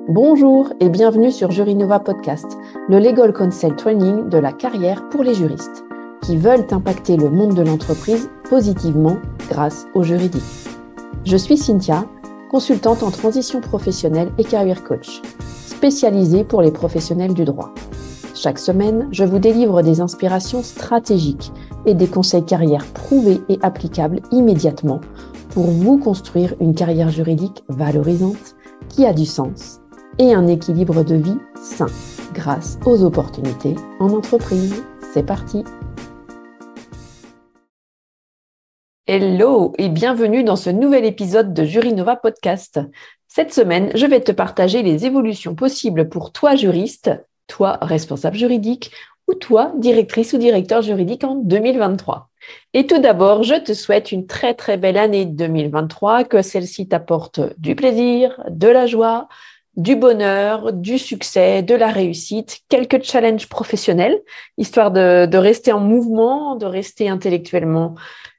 Bonjour et bienvenue sur Jurinova Podcast, le Legal Counsel Training de la carrière pour les juristes qui veulent impacter le monde de l'entreprise positivement grâce au juridique. Je suis Cynthia, consultante en transition professionnelle et career coach, spécialisée pour les professionnels du droit. Chaque semaine, je vous délivre des inspirations stratégiques et des conseils carrière prouvés et applicables immédiatement pour vous construire une carrière juridique valorisante qui a du sens et un équilibre de vie sain grâce aux opportunités en entreprise. C'est parti! Hello et bienvenue dans ce nouvel épisode de Jurinova Podcast. Cette semaine, je vais te partager les évolutions possibles pour toi juriste, toi responsable juridique ou toi directrice ou directeur juridique en 2023. Et tout d'abord, je te souhaite une très très belle année 2023, que celle-ci t'apporte du plaisir, de la joie, du bonheur, du succès, de la réussite, quelques challenges professionnels, histoire de rester en mouvement, de rester intellectuellement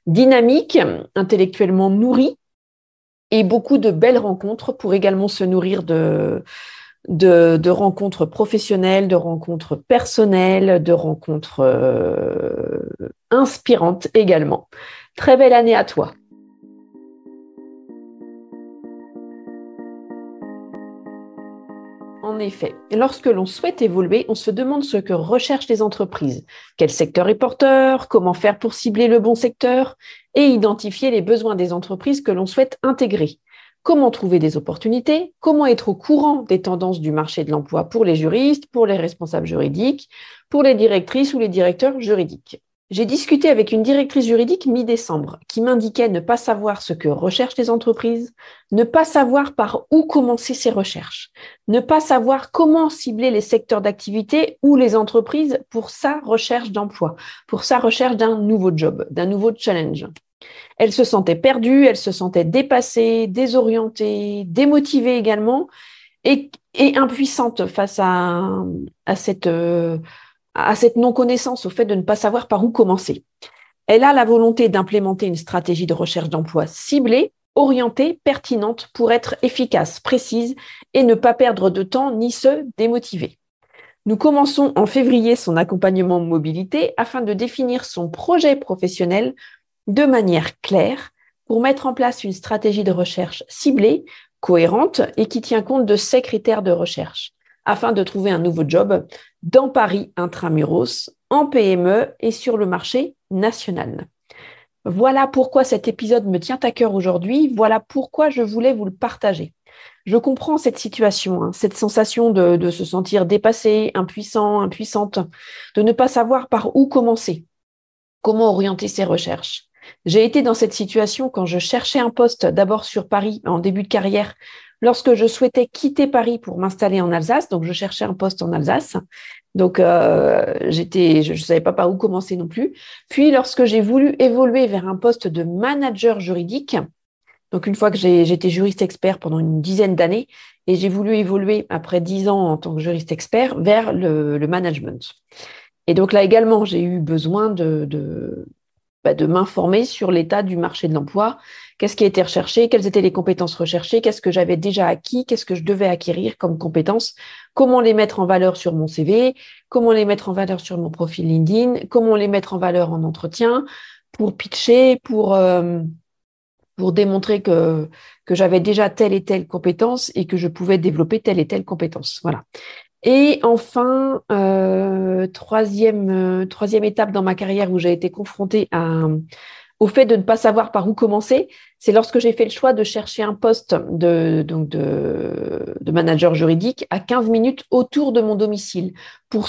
dynamique, intellectuellement nourri, et beaucoup de belles rencontres pour également se nourrir de rencontres professionnelles, de rencontres personnelles, de rencontres inspirantes également. Très belle année à toi. En effet, lorsque l'on souhaite évoluer, on se demande ce que recherchent les entreprises, quel secteur est porteur, comment faire pour cibler le bon secteur et identifier les besoins des entreprises que l'on souhaite intégrer. Comment trouver des opportunités, comment être au courant des tendances du marché de l'emploi pour les juristes, pour les responsables juridiques, pour les directrices ou les directeurs juridiques. J'ai discuté avec une directrice juridique mi-décembre qui m'indiquait ne pas savoir ce que recherchent les entreprises, ne pas savoir par où commencer ses recherches, ne pas savoir comment cibler les secteurs d'activité ou les entreprises pour sa recherche d'emploi, pour sa recherche d'un nouveau job, d'un nouveau challenge. Elle se sentait perdue, elle se sentait dépassée, désorientée, démotivée également et impuissante face à cette non-connaissance, au fait de ne pas savoir par où commencer. Elle a la volonté d'implémenter une stratégie de recherche d'emploi ciblée, orientée, pertinente pour être efficace, précise et ne pas perdre de temps ni se démotiver. Nous commençons en février son accompagnement mobilité afin de définir son projet professionnel de manière claire pour mettre en place une stratégie de recherche ciblée, cohérente et qui tient compte de ces critères de recherche afin de trouver un nouveau job dans Paris intramuros, en PME et sur le marché national. Voilà pourquoi cet épisode me tient à cœur aujourd'hui, voilà pourquoi je voulais vous le partager. Je comprends cette situation, cette sensation de se sentir dépassé, impuissant, impuissante, de ne pas savoir par où commencer, comment orienter ses recherches. J'ai été dans cette situation quand je cherchais un poste d'abord sur Paris en début de carrière, lorsque je souhaitais quitter Paris pour m'installer en Alsace, donc je cherchais un poste en Alsace. Donc, je ne savais pas par où commencer non plus. Puis, lorsque j'ai voulu évoluer vers un poste de manager juridique, donc une fois que j'étais juriste expert pendant une dizaine d'années, et j'ai voulu évoluer après 10 ans en tant que juriste expert vers le management. Et donc là également, j'ai eu besoin de m'informer sur l'état du marché de l'emploi, qu'est-ce qui était recherché, quelles étaient les compétences recherchées, qu'est-ce que j'avais déjà acquis, qu'est-ce que je devais acquérir comme compétences, comment les mettre en valeur sur mon CV, comment les mettre en valeur sur mon profil LinkedIn, comment les mettre en valeur en entretien, pour pitcher, pour démontrer que j'avais déjà telle et telle compétence et que je pouvais développer telle et telle compétence. Voilà. Et enfin, troisième étape dans ma carrière où j'ai été confrontée au fait de ne pas savoir par où commencer, c'est lorsque j'ai fait le choix de chercher un poste de manager juridique à 15 minutes autour de mon domicile pour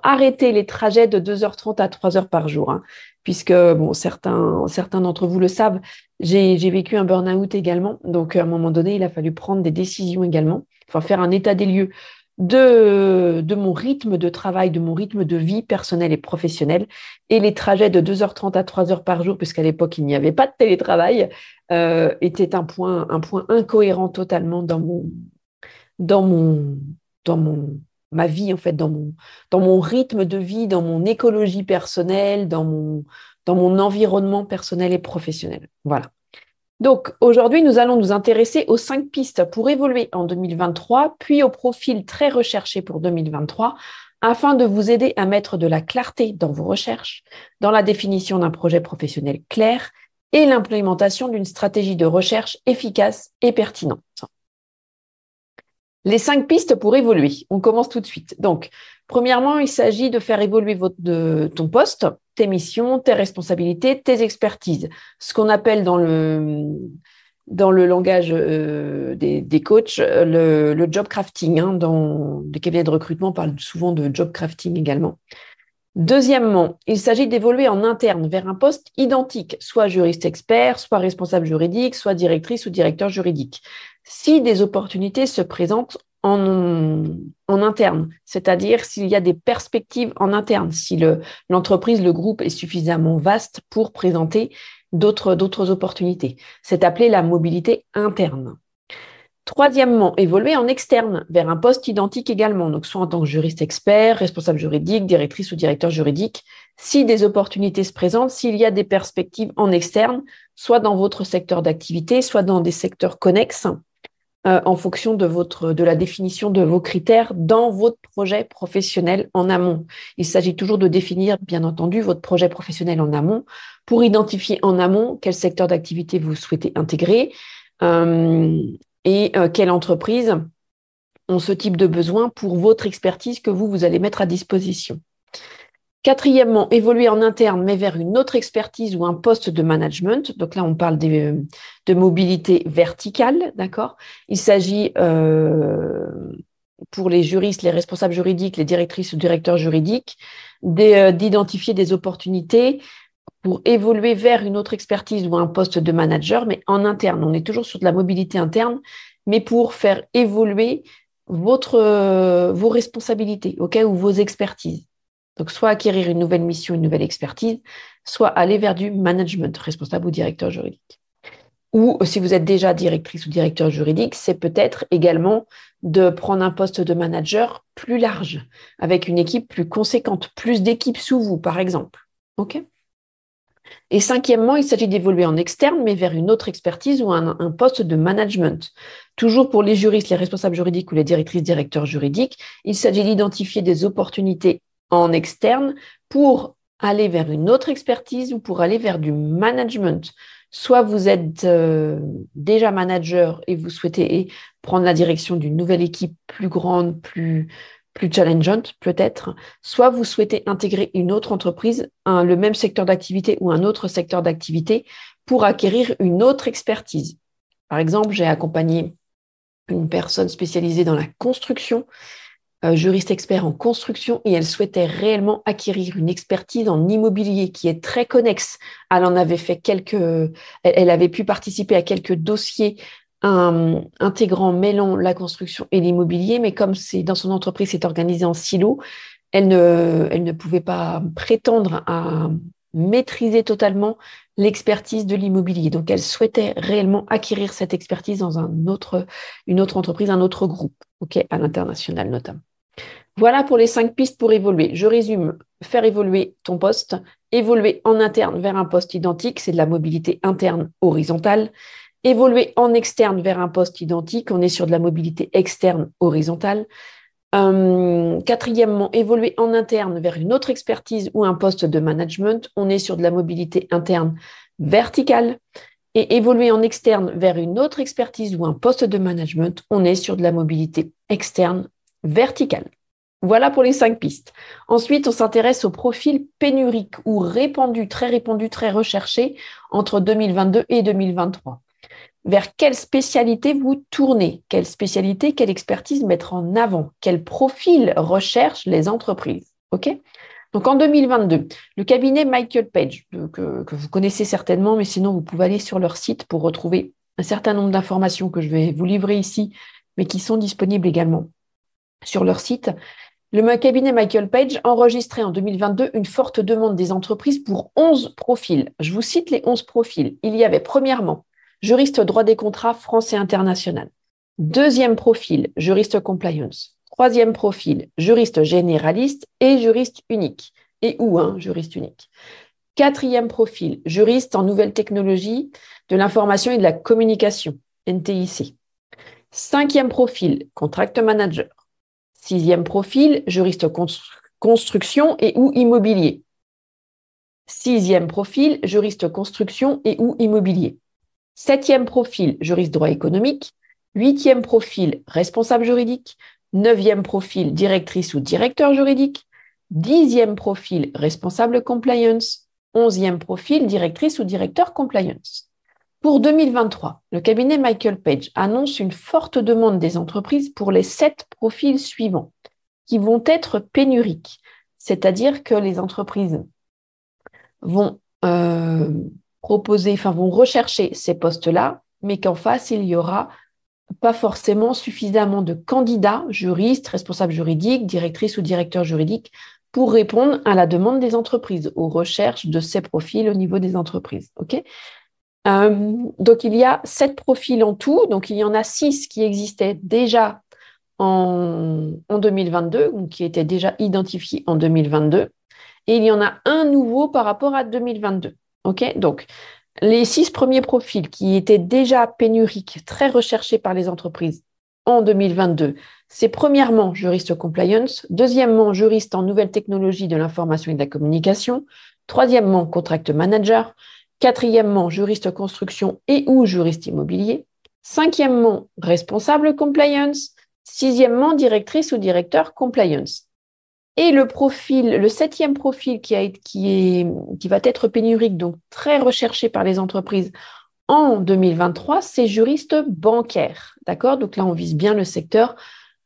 arrêter les trajets de 2h30 à 3h par jour. Puisque, certains d'entre vous le savent, j'ai vécu un burn-out également. Donc, à un moment donné, il a fallu prendre des décisions également, faire un état des lieux de mon rythme de travail, de mon rythme de vie personnelle et professionnelle. Et les trajets de 2h30 à 3h par jour, puisqu'à l'époque, il n'y avait pas de télétravail, étaient un point incohérent totalement dans ma vie, en fait, dans mon rythme de vie, dans mon écologie personnelle, dans mon environnement personnel et professionnel. Voilà. Donc, aujourd'hui, nous allons nous intéresser aux 5 pistes pour évoluer en 2023, puis au profil très recherché pour 2023, afin de vous aider à mettre de la clarté dans vos recherches, dans la définition d'un projet professionnel clair et l'implémentation d'une stratégie de recherche efficace et pertinente. Les 5 pistes pour évoluer. On commence tout de suite. Donc, premièrement, il s'agit de faire évoluer ton poste, tes missions, tes responsabilités, tes expertises. Ce qu'on appelle dans le langage des coachs le job crafting. Dans les cabinets de recrutement, on parle souvent de job crafting également. Deuxièmement, il s'agit d'évoluer en interne vers un poste identique, soit juriste expert, soit responsable juridique, soit directrice ou directeur juridique. Si des opportunités se présentent en interne, c'est-à-dire s'il y a des perspectives en interne, si l'entreprise, le groupe est suffisamment vaste pour présenter d'autres opportunités. C'est appelé la mobilité interne. Troisièmement, évoluer en externe vers un poste identique également, donc soit en tant que juriste expert, responsable juridique, directrice ou directeur juridique, si des opportunités se présentent, s'il y a des perspectives en externe, soit dans votre secteur d'activité, soit dans des secteurs connexes, en fonction de la définition de vos critères dans votre projet professionnel en amont. Il s'agit toujours de définir, bien entendu, votre projet professionnel en amont pour identifier en amont quel secteur d'activité vous souhaitez intégrer, et quelles entreprises ont ce type de besoin pour votre expertise que vous allez mettre à disposition. Quatrièmement, évoluer en interne, mais vers une autre expertise ou un poste de management. Donc là, on parle de mobilité verticale, d'accord ? Il s'agit pour les juristes, les responsables juridiques, les directrices ou directeurs juridiques, d'identifier des opportunités pour évoluer vers une autre expertise ou un poste de manager, mais en interne. On est toujours sur de la mobilité interne, mais pour faire évoluer vos responsabilités, ou vos expertises. Donc, soit acquérir une nouvelle mission, une nouvelle expertise, soit aller vers du management, responsable ou directeur juridique. Ou si vous êtes déjà directrice ou directeur juridique, c'est peut-être également de prendre un poste de manager plus large, avec une équipe plus conséquente, plus d'équipes sous vous, par exemple. OK ? Et cinquièmement, il s'agit d'évoluer en externe, mais vers une autre expertise ou un poste de management. Toujours pour les juristes, les responsables juridiques ou les directrices, directeurs juridiques, il s'agit d'identifier des opportunités en externe pour aller vers une autre expertise ou pour aller vers du management. Soit vous êtes déjà manager et vous souhaitez prendre la direction d'une nouvelle équipe plus grande, plus challengeante peut-être, soit vous souhaitez intégrer une autre entreprise, le même secteur d'activité ou un autre secteur d'activité pour acquérir une autre expertise. Par exemple, j'ai accompagné une personne spécialisée dans la construction, juriste expert en construction, et elle souhaitait réellement acquérir une expertise en immobilier qui est très connexe. Elle en avait fait elle avait pu participer à quelques dossiers mêlant la construction et l'immobilier, mais comme dans son entreprise, c'est organisé en silo, elle ne pouvait pas prétendre à maîtriser totalement l'expertise de l'immobilier. Donc, elle souhaitait réellement acquérir cette expertise dans une autre entreprise, un autre groupe, à l'international notamment. Voilà pour les 5 pistes pour évoluer. Je résume, faire évoluer ton poste, évoluer en interne vers un poste identique, c'est de la mobilité interne horizontale. Évoluer en externe vers un poste identique, on est sur de la mobilité externe horizontale. Quatrièmement, évoluer en interne vers une autre expertise ou un poste de management, on est sur de la mobilité interne verticale. Et évoluer en externe vers une autre expertise ou un poste de management, on est sur de la mobilité externe verticale. Voilà pour les 5 pistes. Ensuite, on s'intéresse au profil pénurique ou répandu, très recherché entre 2022 et 2023. Vers quelle spécialité vous tournez? Quelle spécialité, quelle expertise mettre en avant? Quel profil recherchent les entreprises? Donc en 2022, le cabinet Michael Page, que vous connaissez certainement, mais sinon vous pouvez aller sur leur site pour retrouver un certain nombre d'informations que je vais vous livrer ici, mais qui sont disponibles également sur leur site. Le cabinet Michael Page enregistrait en 2022 une forte demande des entreprises pour 11 profils. Je vous cite les 11 profils. Il y avait premièrement juriste droit des contrats français international. Deuxième profil, juriste compliance. Troisième profil, juriste généraliste et juriste unique. Juriste unique. Quatrième profil, juriste en nouvelles technologies de l'information et de la communication, NTIC. 5e profil, contract manager. 6e profil, juriste construction et ou immobilier. 6e profil, juriste construction et ou immobilier. 7e profil, juriste droit économique. 8e profil, responsable juridique. 9e profil, directrice ou directeur juridique. 10e profil, responsable compliance. 11e profil, directrice ou directeur compliance. Pour 2023, le cabinet Michael Page annonce une forte demande des entreprises pour les 7 profils suivants qui vont être pénuriques, c'est-à-dire que les entreprises vont vont rechercher ces postes-là, mais qu'en face, il n'y aura pas forcément suffisamment de candidats, juristes, responsables juridiques, directrices ou directeurs juridiques, pour répondre à la demande des entreprises, aux recherches de ces profils au niveau des entreprises. Okay, donc, il y a 7 profils en tout. Donc, il y en a 6 qui existaient déjà en 2022, ou qui étaient déjà identifiés en 2022. Et il y en a un nouveau par rapport à 2022. Okay, donc, les 6 premiers profils qui étaient déjà pénuriques, très recherchés par les entreprises en 2022, c'est premièrement juriste compliance, deuxièmement juriste en nouvelles technologies de l'information et de la communication, troisièmement contract manager, quatrièmement juriste construction et ou juriste immobilier, cinquièmement responsable compliance, sixièmement directrice ou directeur compliance. Et le 7e profil qui va être pénurique, donc très recherché par les entreprises en 2023, c'est juriste bancaire. D'accord ? Donc là, on vise bien le secteur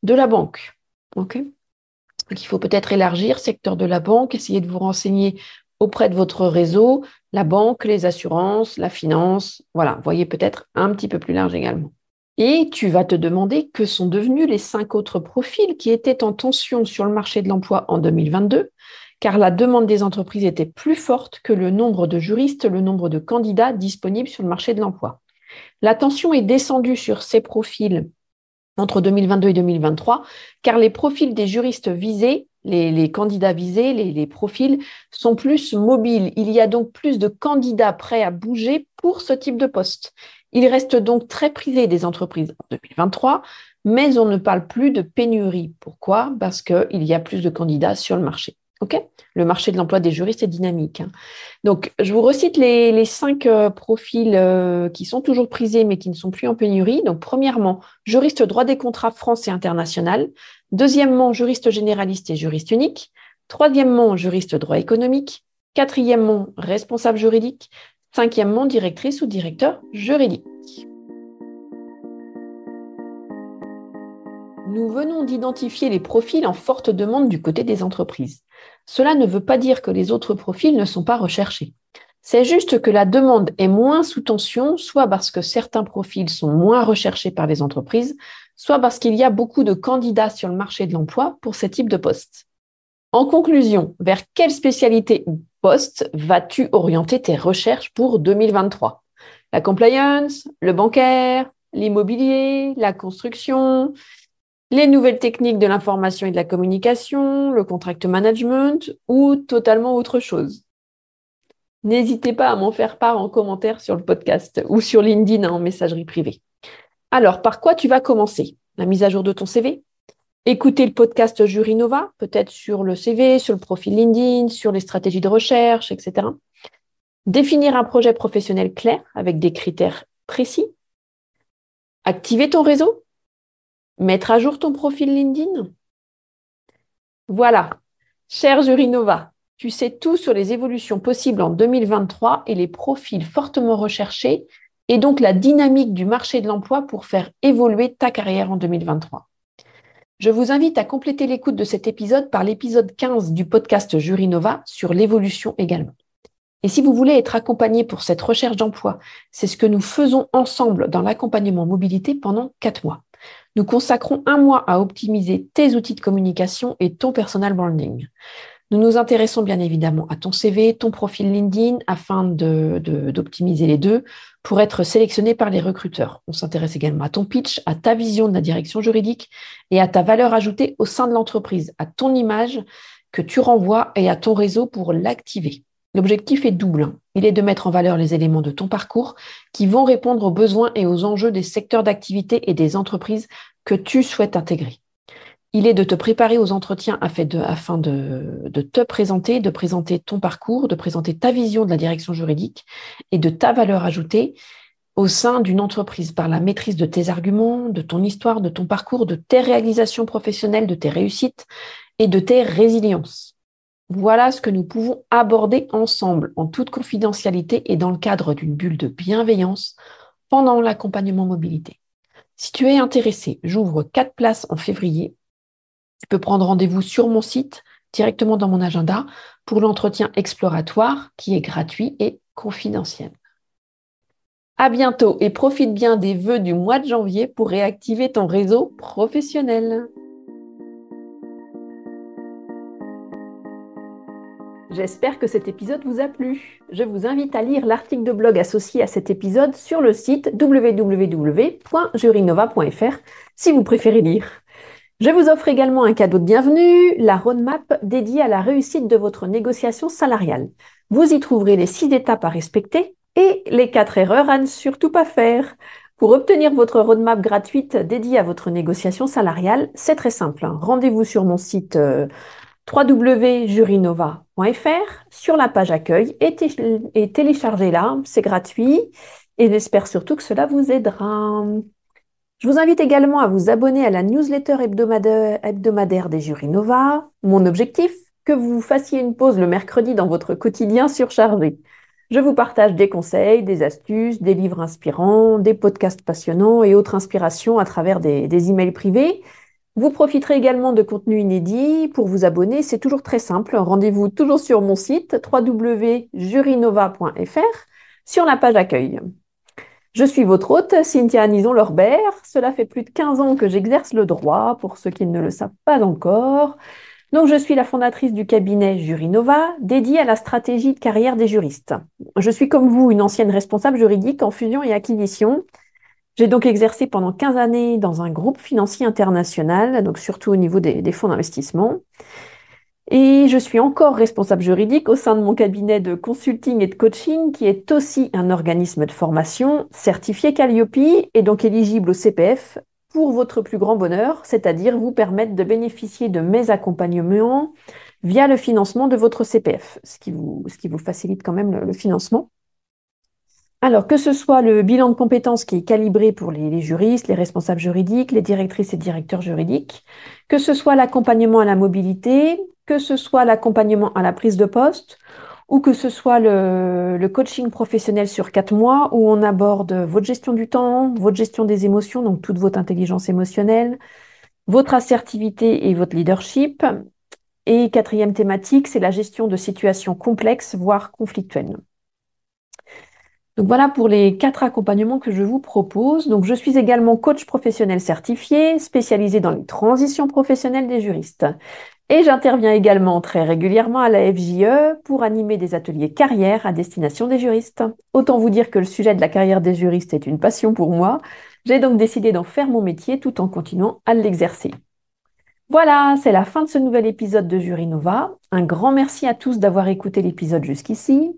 de la banque. Okay ? Donc, il faut peut-être élargir secteur de la banque, essayer de vous renseigner auprès de votre réseau, la banque, les assurances, la finance. Voilà, vous voyez peut-être un petit peu plus large également. Et tu vas te demander que sont devenus les 5 autres profils qui étaient en tension sur le marché de l'emploi en 2022, car la demande des entreprises était plus forte que le nombre de juristes, le nombre de candidats disponibles sur le marché de l'emploi. La tension est descendue sur ces profils entre 2022 et 2023, car les profils des juristes visés, les candidats visés, les profils sont plus mobiles. Il y a donc plus de candidats prêts à bouger pour ce type de poste. Il reste donc très prisé des entreprises en 2023, mais on ne parle plus de pénurie. Pourquoi ? Parce qu'il y a plus de candidats sur le marché. Okay ? Le marché de l'emploi des juristes est dynamique. Donc, je vous recite les 5 profils qui sont toujours prisés, mais qui ne sont plus en pénurie. Donc, premièrement, juriste droit des contrats France et international. Deuxièmement, juriste généraliste et juriste unique. Troisièmement, juriste droit économique. Quatrièmement, responsable juridique. Cinquièmement, directrice ou directeur juridique. Nous venons d'identifier les profils en forte demande du côté des entreprises. Cela ne veut pas dire que les autres profils ne sont pas recherchés. C'est juste que la demande est moins sous tension, soit parce que certains profils sont moins recherchés par les entreprises, soit parce qu'il y a beaucoup de candidats sur le marché de l'emploi pour ce type de poste. En conclusion, vers quelle spécialité ou poste vas-tu orienter tes recherches pour 2023 ? La compliance, le bancaire, l'immobilier, la construction, les nouvelles techniques de l'information et de la communication, le contract management ou totalement autre chose. N'hésitez pas à m'en faire part en commentaire sur le podcast ou sur LinkedIn en messagerie privée. Alors, par quoi tu vas commencer ? La mise à jour de ton CV ? Écouter le podcast Jurinova, peut-être sur le CV, sur le profil LinkedIn, sur les stratégies de recherche, etc. Définir un projet professionnel clair avec des critères précis. Activer ton réseau. Mettre à jour ton profil LinkedIn. Voilà, cher Jurinova, tu sais tout sur les évolutions possibles en 2023 et les profils fortement recherchés et donc la dynamique du marché de l'emploi pour faire évoluer ta carrière en 2023. Je vous invite à compléter l'écoute de cet épisode par l'épisode 15 du podcast Jurinova sur l'évolution également. Et si vous voulez être accompagné pour cette recherche d'emploi, c'est ce que nous faisons ensemble dans l'accompagnement mobilité pendant 4 mois. Nous consacrons 1 mois à optimiser tes outils de communication et ton personal branding. Nous nous intéressons bien évidemment à ton CV, ton profil LinkedIn, afin d'optimiser les deux pour être sélectionné par les recruteurs. On s'intéresse également à ton pitch, à ta vision de la direction juridique et à ta valeur ajoutée au sein de l'entreprise, à ton image que tu renvoies et à ton réseau pour l'activer. L'objectif est double. Il est de mettre en valeur les éléments de ton parcours qui vont répondre aux besoins et aux enjeux des secteurs d'activité et des entreprises que tu souhaites intégrer. Il est de te préparer aux entretiens afin de te présenter, de présenter ton parcours, de présenter ta vision de la direction juridique et de ta valeur ajoutée au sein d'une entreprise par la maîtrise de tes arguments, de ton histoire, de ton parcours, de tes réalisations professionnelles, de tes réussites et de tes résiliences. Voilà ce que nous pouvons aborder ensemble en toute confidentialité et dans le cadre d'une bulle de bienveillance pendant l'accompagnement mobilité. Si tu es intéressé, j'ouvre 4 places en février. Tu peux prendre rendez-vous sur mon site, directement dans mon agenda, pour l'entretien exploratoire qui est gratuit et confidentiel. À bientôt et profite bien des vœux du mois de janvier pour réactiver ton réseau professionnel. J'espère que cet épisode vous a plu. Je vous invite à lire l'article de blog associé à cet épisode sur le site www.jurinova.fr si vous préférez lire. Je vous offre également un cadeau de bienvenue, la roadmap dédiée à la réussite de votre négociation salariale. Vous y trouverez les 6 étapes à respecter et les 4 erreurs à ne surtout pas faire. Pour obtenir votre roadmap gratuite dédiée à votre négociation salariale, c'est très simple. Rendez-vous sur mon site www.jurinova.fr sur la page accueil et téléchargez-la, c'est gratuit et j'espère surtout que cela vous aidera. Je vous invite également à vous abonner à la newsletter hebdomadaire des Jurinova. Mon objectif, que vous fassiez une pause le mercredi dans votre quotidien surchargé. Je vous partage des conseils, des astuces, des livres inspirants, des podcasts passionnants et autres inspirations à travers des emails privés. Vous profiterez également de contenus inédits. Pour vous abonner, c'est toujours très simple. Rendez-vous toujours sur mon site www.jurinova.fr sur la page accueil. Je suis votre hôte, Cynthia Nison-Lorbert. Cela fait plus de 15 ans que j'exerce le droit, pour ceux qui ne le savent pas encore. Donc, je suis la fondatrice du cabinet Jurinova, dédié à la stratégie de carrière des juristes. Je suis comme vous une ancienne responsable juridique en fusion et acquisition. J'ai donc exercé pendant 15 années dans un groupe financier international, donc surtout au niveau des fonds d'investissement. Et je suis encore responsable juridique au sein de mon cabinet de consulting et de coaching, qui est aussi un organisme de formation certifié Calliope et donc éligible au CPF pour votre plus grand bonheur, c'est-à-dire vous permettre de bénéficier de mes accompagnements via le financement de votre CPF, ce qui vous facilite quand même le financement. Alors, que ce soit le bilan de compétences qui est calibré pour les juristes, les responsables juridiques, les directrices et directeurs juridiques, que ce soit l'accompagnement à la mobilité, que ce soit l'accompagnement à la prise de poste, ou que ce soit le coaching professionnel sur 4 mois, où on aborde votre gestion du temps, votre gestion des émotions, donc toute votre intelligence émotionnelle, votre assertivité et votre leadership. Et 4e thématique, c'est la gestion de situations complexes, voire conflictuelles. Donc voilà pour les 4 accompagnements que je vous propose. Donc je suis également coach professionnel certifié, spécialisé dans les transitions professionnelles des juristes. Et j'interviens également très régulièrement à la FJE pour animer des ateliers carrière à destination des juristes. Autant vous dire que le sujet de la carrière des juristes est une passion pour moi. J'ai donc décidé d'en faire mon métier tout en continuant à l'exercer. Voilà, c'est la fin de ce nouvel épisode de Jurinova. Un grand merci à tous d'avoir écouté l'épisode jusqu'ici.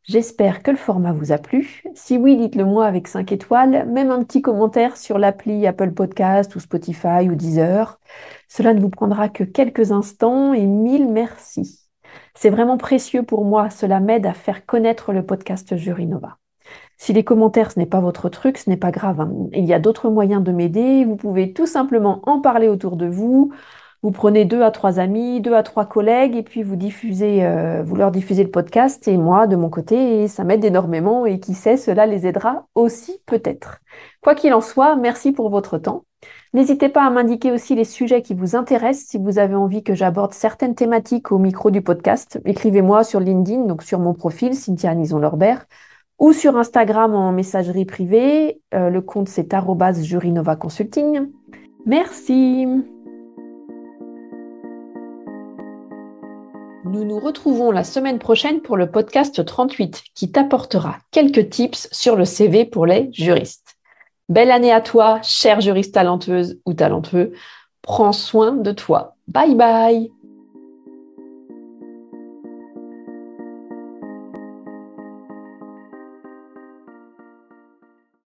J'espère que le format vous a plu. Si oui, dites-le moi avec 5 étoiles, même un petit commentaire sur l'appli Apple Podcast ou Spotify ou Deezer. Cela ne vous prendra que quelques instants et 1000 merci. C'est vraiment précieux pour moi, cela m'aide à faire connaître le podcast Jurinova. Si les commentaires, ce n'est pas votre truc, ce n'est pas grave. Il y a d'autres moyens de m'aider. Vous pouvez tout simplement en parler autour de vous. Vous prenez 2 à 3 amis, 2 à 3 collègues et puis vous leur diffusez le podcast et moi, de mon côté, ça m'aide énormément et qui sait, cela les aidera aussi peut-être. Quoi qu'il en soit, merci pour votre temps. N'hésitez pas à m'indiquer aussi les sujets qui vous intéressent si vous avez envie que j'aborde certaines thématiques au micro du podcast. Écrivez-moi sur LinkedIn, donc sur mon profil, Cynthia Nison-Lorbert, ou sur Instagram en messagerie privée. Le compte, c'est @Jurinova Consulting. Merci. Nous nous retrouvons la semaine prochaine pour le podcast 38 qui t'apportera quelques tips sur le CV pour les juristes. Belle année à toi, chère juriste talentueuse ou talentueux. Prends soin de toi. Bye bye.